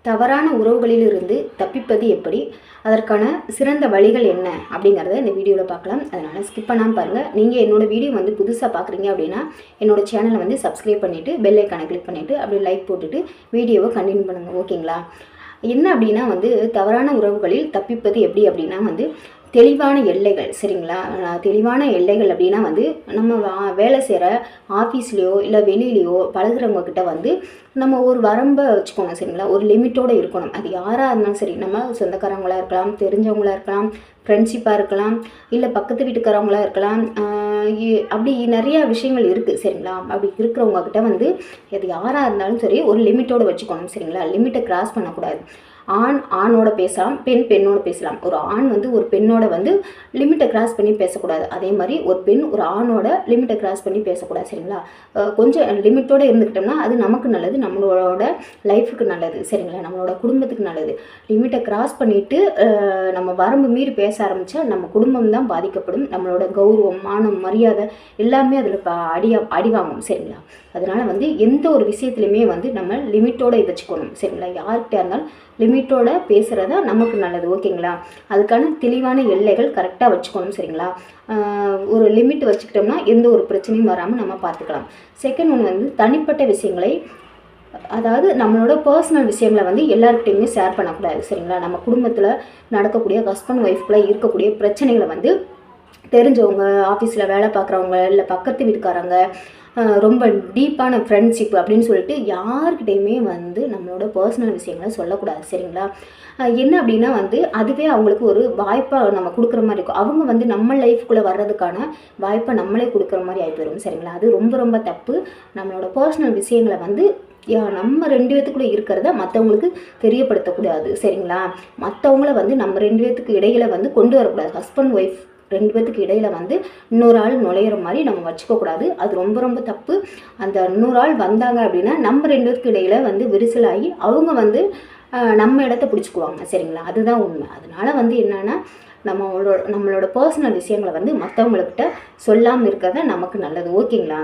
தவறான உறவுகளிலிருந்து தப்பிப்பது எப்படி, அதற்கான சிறந்த வழிகள் என்ன அப்படிங்கிறத இந்த வீடியோவில் பார்க்கலாம். அதனால் ஸ்கிப் பண்ணாமல் பாருங்கள். நீங்கள் என்னோடய வீடியோ வந்து புதுசாக பார்க்குறீங்க அப்படின்னா என்னோடய சேனலை வந்து சப்ஸ்கிரைப் பண்ணிவிட்டு பெல் ஐக்கானை கிளிக் பண்ணிவிட்டு அப்படியே லைக் போட்டுட்டு வீடியோவை கண்டினியூ பண்ணுங்கள். ஓகேங்களா? என்ன அப்படின்னா வந்து தவறான உறவுகளில் தப்பிப்பது எப்படி அப்படின்னா வந்து தெளிவான எல்லைகள். சரிங்களா? தெளிவான எல்லைகள் அப்படின்னா வந்து நம்ம வேலை செய்கிற ஆஃபீஸ்லேயோ இல்லை வெளியிலையோ பழகுறவங்க கிட்ட வந்து நம்ம ஒரு வரம்பை வச்சுக்கணும். சரிங்களா? ஒரு லிமிட்டோடு இருக்கணும். அது யாராக இருந்தாலும் சரி, நம்ம சொந்தக்காரங்களாக இருக்கலாம், தெரிஞ்சவங்களாக இருக்கலாம், ஃப்ரெண்ட்ஷிப்பாக இருக்கலாம், இல்லை பக்கத்து வீட்டுக்காரவங்களாக இருக்கலாம். அப்படி நிறையா விஷயங்கள் இருக்குது. சரிங்களா? அப்படி இருக்கிறவங்க கிட்ட வந்து அது யாராக இருந்தாலும் சரி ஒரு லிமிட்டோடு வச்சுக்கணும். சரிங்களா? லிமிட்டை கிராஸ் பண்ணக்கூடாது. ஆண் ஆணோட பேசலாம், பெண் பெண்ணோட பேசலாம். ஒரு ஆண் வந்து ஒரு பெண்ணோட வந்து லிமிட்டை கிராஸ் பண்ணி பேசக்கூடாது. அதே மாதிரி ஒரு பெண் ஒரு ஆணோட லிமிட்டை கிராஸ் பண்ணி பேசக்கூடாது. சரிங்களா? கொஞ்சம் லிமிட்டோடு இருந்துக்கிட்டோம்னா அது நமக்கு நல்லது, நம்மளோட லைஃபுக்கு நல்லது. சரிங்களா? நம்மளோட குடும்பத்துக்கு நல்லது. லிமிட்டை கிராஸ் பண்ணிவிட்டு நம்ம வரம்பு மீறி பேச ஆரம்பித்தா நம்ம குடும்பம் தான் பாதிக்கப்படும். நம்மளோட கௌரவம், மானம், மரியாதை எல்லாமே அதில் அடிவாங்கும். சரிங்களா? அதனால் வந்து எந்த ஒரு விஷயத்துலையுமே வந்து நம்ம லிமிட்டோடு வச்சுக்கணும். சரிங்களா? யார்கிட்ட இருந்தாலும் லிமிட்டோட பேசுகிறதா நமக்கு நல்லது. ஓகேங்களா? அதுக்கான தெளிவான எல்லைகள் கரெக்டாக வச்சுக்கணும். சரிங்களா? ஒரு லிமிட் வச்சுக்கிட்டோம்னா எந்த ஒரு பிரச்சனையும் வராமல் நம்ம பார்த்துக்கலாம். செகண்ட் ஒன்று வந்து தனிப்பட்ட விஷயங்களை, அதாவது நம்மளோட பர்சனல் விஷயங்களை வந்து எல்லாருக்கிட்டையுமே ஷேர் பண்ணக்கூடாது. சரிங்களா? நம்ம குடும்பத்தில் நடக்கக்கூடிய ஹஸ்பண்ட் ஒய்ஃப்குள்ளே இருக்கக்கூடிய பிரச்சனைகளை வந்து தெரிஞ்சவங்க, ஆஃபீஸில் வேலை பார்க்குறவங்க, இல்லை பக்கத்து வீட்டுக்காரங்க, ரொம்ப டீப்பான ஃப்ரெண்ட்ஷிப் அப்படின்னு சொல்லிட்டு யார்கிட்டையுமே வந்து நம்மளோட பர்சனல் விஷயங்களை சொல்லக்கூடாது. சரிங்களா? என்ன அப்படின்னா வந்து அதுவே அவங்களுக்கு ஒரு வாய்ப்பாக நம்ம கொடுக்குற மாதிரி இருக்கும். அவங்க வந்து நம்ம லைஃப்குள்ளே வர்றதுக்கான வாய்ப்பை நம்மளே கொடுக்குற மாதிரி ஆகி போயிடும். சரிங்களா? அது ரொம்ப ரொம்ப தப்பு. நம்மளோட பர்சனல் விஷயங்களை வந்து நம்ம ரெண்டு பேத்துக்குள்ளே இருக்கிறத மற்றவங்களுக்கு தெரியப்படுத்தக்கூடாது. சரிங்களா? மற்றவங்கள வந்து நம்ம ரெண்டு பேத்துக்கு இடையில வந்து கொண்டு வரக்கூடாது. ஹஸ்பண்ட் ஒய்ஃப் ரெண்டு பேத்துக்கு இடையில வந்து இன்னொரு ஆள் நுழையிற மாதிரி நம்ம வச்சுக்கக்கூடாது. அது ரொம்ப ரொம்ப தப்பு. அந்த இன்னொரு ஆள் வந்தாங்க அப்படின்னா நம்ம ரெண்டு பேத்துக்கு இடையில வந்து விரிசலாகி அவங்க வந்து நம்ம இடத்த பிடிச்சிக்குவாங்க. சரிங்களா? அதுதான் உண்மை. அதனால் வந்து என்னென்னா நம்மளோட பர்சனல் விஷயங்களை வந்து மற்றவங்கக்கிட்ட சொல்லாமல் இருக்கிறது நமக்கு நல்லது. ஓகேங்களா?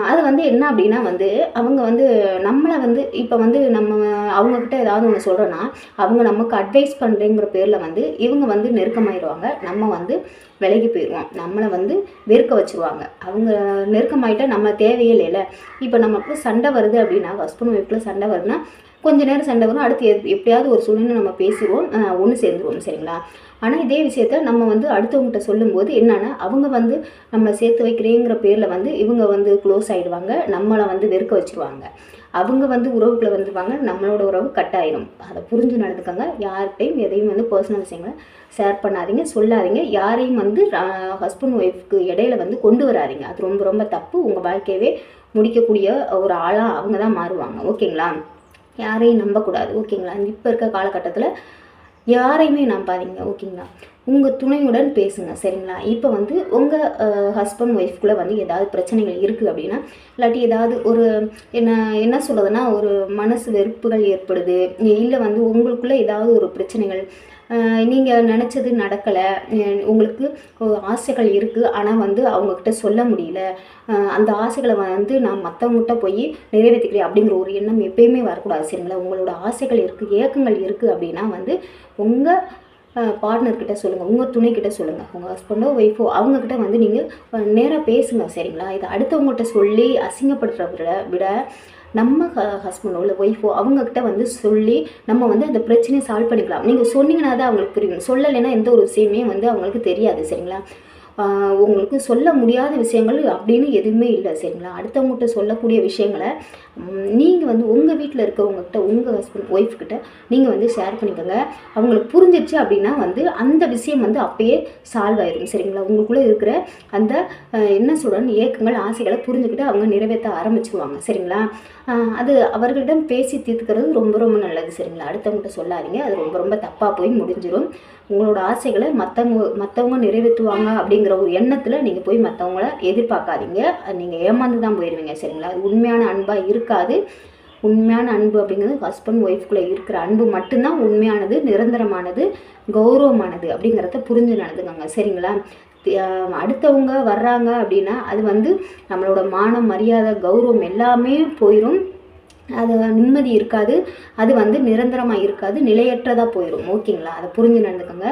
அது வந்து என்ன அப்படின்னா வந்து அவங்க வந்து நம்மளை வந்து இப்போ வந்து நம்ம அவங்கக்கிட்ட ஏதாவது ஒன்று சொல்கிறோன்னா அவங்க நமக்கு அட்வைஸ் பண்ணுறேங்கிற பேரில் வந்து இவங்க வந்து நெருக்கமாயிடுவாங்க. நம்ம வந்து விலகி போயிடுவோம். நம்மளை வந்து வெறுக்க வச்சுருவாங்க. அவங்க நெருக்கமாயிட்டால் நம்ம தேவையே இல்லைல்ல. இப்போ நமக்கு சண்டை வருது அப்படின்னா, ஹஸ்பண்ட் ஒய்ஃபில் சண்டை வருதுன்னா கொஞ்ச நேரம் சண்டை வரும், அடுத்து எப்படியாவது ஒரு சூழ்நிலை நம்ம பேசிடுவோம், ஒன்று சேர்ந்துருவோம். சரிங்களா? ஆனால் இதே விஷயத்த நம்ம வந்து அடுத்தவங்ககிட்ட சொல்லும்போது என்னென்னா அவங்க வந்து நம்மளை சேர்த்து வைக்கிறேங்கிற பேரில் வந்து இவங்க வந்து க்ளோஸ் ஆகிடுவாங்க, நம்மளை வந்து வெறுக்க வச்சுருவாங்க. அவங்க வந்து உறவுக்குள்ளே வந்துடுவாங்க, நம்மளோட உறவு கட் ஆயிடும். அதை புரிஞ்சு நடந்துக்கோங்க. யார்கிட்டையும் எதையும் வந்து பர்சனல் விஷயங்களை ஷேர் பண்ணாதீங்க, சொல்லாதீங்க. யாரையும் வந்து ஹஸ்பண்ட் ஒய்ஃப்க்கு இடையில வந்து கொண்டு வராதிங்க. அது ரொம்ப ரொம்ப தப்பு. உங்கள் வாழ்க்கையவே முடிக்கக்கூடிய ஒரு ஆளாக அவங்க தான் மாறுவாங்க. ஓகேங்களா? யாரையும் நம்பக்கூடாது. ஓகேங்களா? இப்போ இருக்க காலகட்டத்தில் யாரையுமே நம்பாதீங்க. ஓகேங்களா? உங்கள் துணையுடன் பேசுங்க. சரிங்களா? இப்போ வந்து உங்கள் ஹஸ்பண்ட் ஒய்ஃப்குள்ளே வந்து ஏதாவது பிரச்சனைகள் இருக்குது அப்படின்னா, இல்லாட்டி ஏதாவது ஒரு என்ன சொல்கிறதுனா ஒரு மனசு வெறுப்புகள் ஏற்படுது, இல்லை வந்து உங்களுக்குள்ளே ஏதாவது ஒரு பிரச்சனைகள், நீங்கள் நினச்சது நடக்கலை, உங்களுக்கு ஆசைகள் இருக்குது ஆனால் வந்து அவங்கக்கிட்ட சொல்ல முடியல, அந்த ஆசைகளை வந்து நான் மற்றவங்ககிட்ட போய் நிறைவேற்றிக்கிறேன் அப்படிங்கிற ஒரு எண்ணம் எப்பயுமே வரக்கூடாது. சரிங்களா? உங்களோட ஆசைகள் இருக்குது, ஏக்கங்கள் இருக்குது அப்படின்னா வந்து உங்கள் பார்ட்னர்கிட்ட சொல்லுங்கள், உங்கள் துணைக்கிட்ட சொல்லுங்கள். உங்கள் ஹஸ்பண்டோ ஒய்ஃபோ அவங்கக்கிட்ட வந்து நீங்கள் நேராக பேசுங்க. சரிங்களா? இதை அடுத்தவங்ககிட்ட சொல்லி அசிங்கப்படுத்துறத விட நம்ம ஹஸ்பண்டோ இல்லை ஒய்ஃபோ அவங்கக்கிட்ட வந்து சொல்லி நம்ம வந்து அந்த பிரச்சனையை சால்வ் பண்ணிக்கலாம். நீங்கள் சொன்னீங்கன்னா தான் அவங்களுக்கு புரியும். சொல்லலைன்னா எந்த ஒரு விஷயமே வந்து அவங்களுக்கு தெரியாது. சரிங்களா? உங்களுக்கு சொல்ல முடியாத விஷயங்கள் அப்படின்னு எதுவுமே இல்லை. சரிங்களா? அடுத்தவங்ககிட்ட சொல்லக்கூடிய விஷயங்களை நீங்கள் வந்து உங்கள் வீட்டில் இருக்கிறவங்ககிட்ட, உங்கள் ஹஸ்பண்ட் ஒய்ஃப்கிட்ட நீங்கள் வந்து ஷேர் பண்ணிக்கோங்க. அவங்களுக்கு புரிஞ்சிடுச்சு அப்படின்னா வந்து அந்த விஷயம் வந்து அப்பயே சால்வ் ஆயிடும். சரிங்களா? உங்களுக்குள்ளே இருக்கிற அந்த என்ன சொல்கிறேன்னு ஏக்கங்கள், ஆசைகளை புரிஞ்சுக்கிட்டு அவங்க நிறைவேற்ற ஆரம்பிச்சுக்குவாங்க. சரிங்களா? அது அவர்களிடம் பேசி தீர்த்துக்கிறது ரொம்ப ரொம்ப நல்லது. சரிங்களா? அடுத்தவங்ககிட்ட சொல்லாதீங்க. அது ரொம்ப ரொம்ப தப்பாக போய் முடிஞ்சிடும். உங்களோட ஆசைகளை மற்றவங்க நிறைவேற்றுவாங்க அப்படிங்கிற ஒரு எண்ணத்தில் நீங்கள் போய் மற்றவங்கள எதிர்பார்க்காதீங்க. நீங்கள் ஏமாந்து தான் போயிடுவீங்க. சரிங்களா? அது உண்மையான அன்பாக இருக்காது. உண்மையான அன்பு அப்படிங்கிறது ஹஸ்பண்ட் ஒய்ஃப்குள்ளே இருக்கிற அன்பு மட்டும்தான் உண்மையானது, நிரந்தரமானது, கௌரவமானது அப்படிங்கிறத புரிஞ்சு நடந்துக்கோங்க. சரிங்களா? அடுத்தவங்க வர்றாங்க அப்படின்னா அது வந்து நம்மளோட மானம், மரியாதை, கௌரவம் எல்லாமே போயிடும். அது நிம்மதி இருக்காது, அது வந்து நிரந்தரமாக இருக்காது, நிலையற்றதாக போயிடும். ஓகேங்களா? அதை புரிஞ்சு நடந்துக்கோங்க.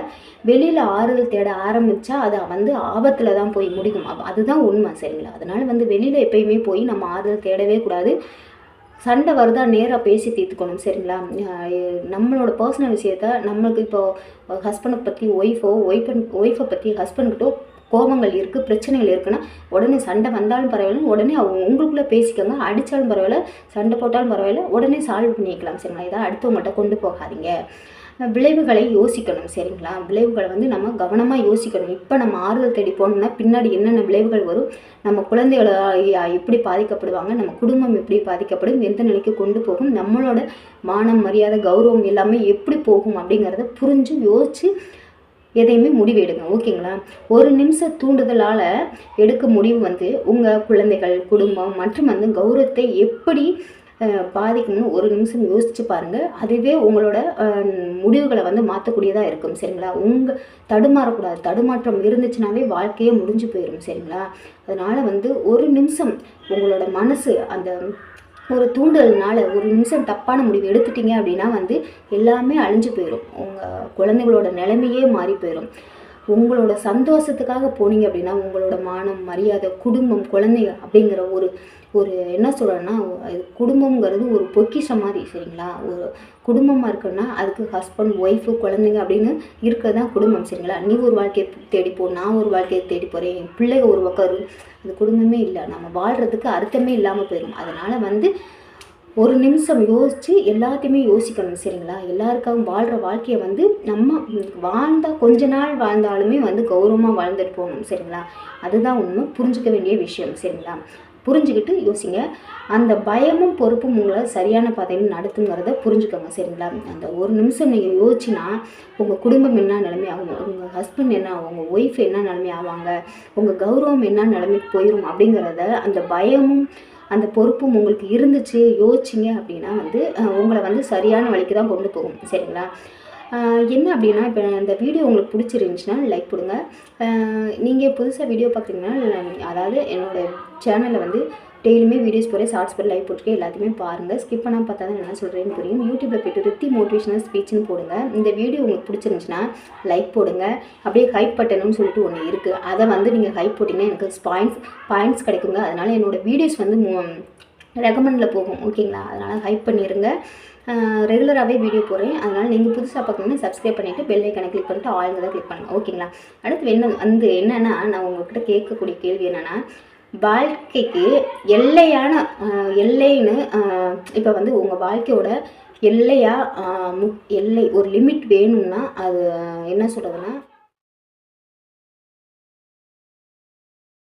வெளியில் ஆறுதல் தேட ஆரம்பித்தா அது வந்து ஆபத்தில் தான் போய் முடிக்கும். அதுதான் உண்மை. சரிங்களா? அதனால் வந்து வெளியில் எப்பயுமே போய் நம்ம ஆறுதல் தேடவே கூடாது. சண்டை வருதா நேராக பேசி தீர்த்துக்கணும். சரிங்களா? நம்மளோட பர்சனல் விஷயத்த நம்மளுக்கு இப்போது ஹஸ்பண்டை பற்றி ஒய்ஃபை பற்றி ஹஸ்பண்ட்கிட்ட கோபங்கள் இருக்குது, பிரச்சனைகள் இருக்குன்னா உடனே சண்டை வந்தாலும் பரவாயில்ல, உடனே அவங்க உங்களுக்குள்ளே பேசிக்கோங்க. அடித்தாலும் பரவாயில்ல, சண்டை போட்டாலும் பரவாயில்ல, உடனே சால்வ் பண்ணிக்கலாம். சரிங்களா? இதை அடுத்தவங்கள்ட்ட கொண்டு போகாதீங்க. விளைவுகளை யோசிக்கணும். சரிங்களா? விளைவுகளை வந்து நம்ம கவனமாக யோசிக்கணும். இப்போ நம்ம ஆறுதல் தேடி போனோம்னா பின்னாடி என்னென்ன விளைவுகள் வரும், நம்ம குழந்தைகளை எப்படி பாதிக்கப்படுவாங்க, நம்ம குடும்பம் எப்படி பாதிக்கப்படும், எந்த நிலைக்கு கொண்டு போகும், நம்மளோட மானம் மரியாதை கௌரவம் எல்லாமே எப்படி போகும் அப்படிங்கிறத புரிஞ்சு யோசித்து எதையுமே முடிவு எடுங்க. ஓகேங்களா? ஒரு நிமிஷம் தூண்டுதலால் எடுக்க முடிவு வந்து உங்கள் குழந்தைகள், குடும்பம் மற்றும் வந்து கௌரவத்தை எப்படி பாதிக்கும்னு ஒரு நிமிஷம் யோசித்து பாருங்கள். அதுவே உங்களோட முடிவுகளை வந்து மாற்றக்கூடியதாக இருக்கும். சரிங்களா? தடுமாறக்கூடாது. தடுமாற்றம் இருந்துச்சுனாவே வாழ்க்கையே முடிஞ்சு போயிடும். சரிங்களா? அதனால் வந்து ஒரு நிமிஷம் உங்களோட மனசு அந்த ஒரு தூண்டல்னால ஒரு நிமிஷம் தப்பான முடிவு எடுத்துட்டீங்க அப்படின்னா வந்து எல்லாமே அழிஞ்சு போயிடும். உங்கள் குழந்தைகளோட நிலைமையே மாறி போயிடும். உங்களோட சந்தோஷத்துக்காக போனீங்க அப்படின்னா உங்களோட மானம் மரியாதை குடும்பம் குழந்தைங்க அப்படிங்கிற ஒரு என்ன சொல்கிறேன்னா, குடும்பங்கிறது ஒரு பொக்கிஷம் மாதிரி. சரிங்களா? ஒரு குடும்பமாக இருக்குன்னா அதுக்கு ஹஸ்பண்ட் ஒய்ஃபு குழந்தைங்க அப்படின்னு இருக்கிறது தான் குடும்பம். சரிங்களா? நீ ஒரு வாழ்க்கையை தேடிப்போ, நான் ஒரு வாழ்க்கையை தேடி போகிறேன், என் பிள்ளைங்க ஒரு பக்கம் அது குடும்பமே இல்லை. நம்ம வாழ்கிறதுக்கு அர்த்தமே இல்லாமல் போயிடும். அதனால் வந்து ஒரு நிமிஷம் யோசித்து எல்லாத்தையுமே யோசிக்கணும். சரிங்களா? எல்லாருக்காகவும் வாழ்கிற வாழ்க்கையை வந்து நம்ம வாழ்ந்தால் கொஞ்ச நாள் வாழ்ந்தாலுமே வந்து கௌரவமாக வாழ்ந்துட்டு போகணும். சரிங்களா? அதுதான் உண்மை. புரிஞ்சுக்க வேண்டிய விஷயம். சரிங்களா? புரிஞ்சுக்கிட்டு யோசிங்க. அந்த பயமும் பொறுப்பும் உங்களை சரியான பாதையில் நடத்துங்கிறத புரிஞ்சுக்கோங்க. சரிங்களா? அந்த ஒரு நிமிஷம் நீங்கள் யோசிச்சின்னா உங்கள் குடும்பம் என்ன நிலைமை ஆகும், உங்கள் ஹஸ்பண்ட் என்ன, உங்கள் ஒய்ஃப் என்ன நிலைமை ஆவாங்க, உங்கள் கௌரவம் என்ன நிலைமைக்கு போயிடும் அப்படிங்கிறத அந்த பயமும் அந்த பொறுப்பும் உங்களுக்கு இருந்துச்சு யோசிச்சிங்க அப்படின்னா வந்து உங்களை வந்து சரியான வழிக்கு தான் கொண்டு போகும். சரிங்களா? என்ன அப்படின்னா, இப்போ இந்த வீடியோ உங்களுக்கு பிடிச்சிருந்துச்சுன்னா லைக் கொடுங்க. நீங்கள் புதுசாக வீடியோ பார்க்குறீங்கன்னா அதாவது என்னோடய சேனலில் வந்து டெய்லியுமே வீடியோஸ் போகிறேன், ஷார்ட்ஸ் போகிற லைவ் போட்டுருக்கேன். எல்லாத்தையுமே பாருங்கள். ஸ்கிப் பண்ணாமல் பார்த்தா தான் என்ன சொல்கிறேன்னு புரியும். யூடியூப்பில் போய்ட்டு ரித்தி மோட்டிவேஷனல் ஸ்பீச்னு போடுங்க. இந்த வீடியோ உங்களுக்கு பிடிச்சிருந்துச்சுன்னா லைக் போடுங்க. அப்படியே ஹைப் பட்டனுன்னு சொல்லிட்டு ஒன்று இருக்குது, அதை வந்து நீங்கள் ஹைப் போட்டிங்கன்னா எனக்கு பாயிண்ட்ஸ் கிடைக்குங்க. அதனால் என்னோடய வீடியோஸ் வந்து ரெக்கமெண்டில் போகும். ஓகேங்களா? அதனால் ஹைப் பண்ணிடுங்க. ரெகுலராகவே வீடியோ போடுறேன். அதனால் நீங்கள் புதுசாக பார்க்கணுன்னா சப்ஸ்கிரைப் பண்ணிவிட்டு பெல் ஐக்கானை கிளிக் பண்ணிட்டு ஆளுங்க தான் கிளிக் பண்ணுங்கள். ஓகேங்களா? அடுத்து என்னென்னா நான் உங்கள்கிட்ட கேட்கக்கூடிய கேள்வி என்னென்னா, வாழ்க்கைக்கு எல்லைன்னு இப்போ வந்து உங்கள் வாழ்க்கையோட எல்லை ஒரு லிமிட் வேணும்னா அது என்ன சொல்கிறதுன்னா